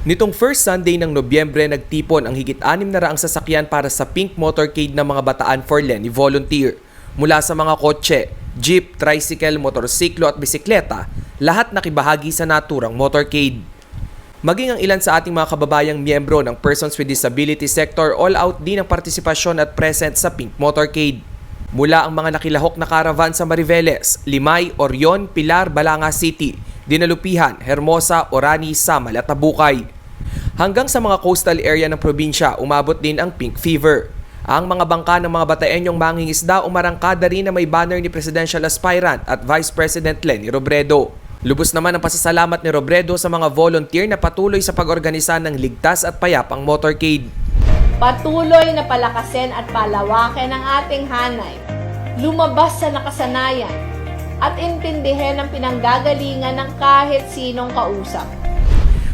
Nitong first Sunday ng Nobyembre, nagtipon ang higit 600 sasakyan para sa Pink Motorcade ng mga Bataan for Lenny Volunteer. Mula sa mga kotse, jeep, tricycle, motorsiklo at bisikleta, lahat nakibahagi sa naturang motorcade. Maging ang ilan sa ating mga kababayang miyembro ng Persons with Disability Sector all-out din ang partisipasyon at present sa Pink Motorcade. Mula ang mga nakilahok na caravan sa Mariveles, Limay, Orion, Pilar, Balanga City, Dinalupihan, Hermosa, Orani, Samal at Tabukay. Hanggang sa mga coastal area ng probinsya, umabot din ang Pink Fever. Ang mga bangka ng mga Bataenyong mangingisda umarangkada rin na may banner ni Presidential Aspirant at Vice President Leni Robredo. Lubos naman ang pasasalamat ni Robredo sa mga volunteer na patuloy sa pag-organisa ng ligtas at payapang motorcade. Patuloy na palakasin at palawakin ang ating hanay, lumabas sa nakasanayan, at intindihin ang pinanggagalingan ng kahit sinong kausap.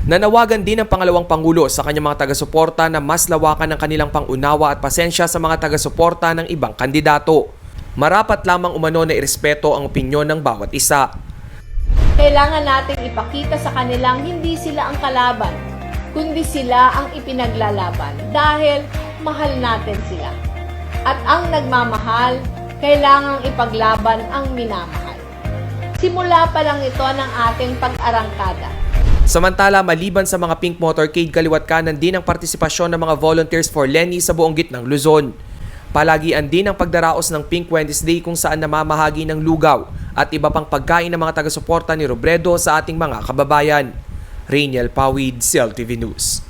Nanawagan din ang pangalawang Pangulo sa kanyang mga taga-suporta na mas lawakan ang kanilang pangunawa at pasensya sa mga taga-suporta ng ibang kandidato. Marapat lamang umano na irespeto ang opinyon ng bawat isa. Kailangan nating ipakita sa kanilang hindi sila ang kalaban, kundi sila ang ipinaglalaban dahil mahal natin sila. At ang nagmamahal, kailangang ipaglaban ang minamahal. Simula pa lang ito ng ating pag-arangkada. Samantala, maliban sa mga Pink Motorcade, kaliwat kanan din ang partisipasyon ng mga Volunteers for Lenny sa buong gitnang Luzon. Palagian din ang pagdaraos ng Pink Wednesday kung saan namamahagi ng lugaw at iba pang pagkain ng mga taga-suporta ni Robredo sa ating mga kababayan. Rainiel Pawid, CLTV News.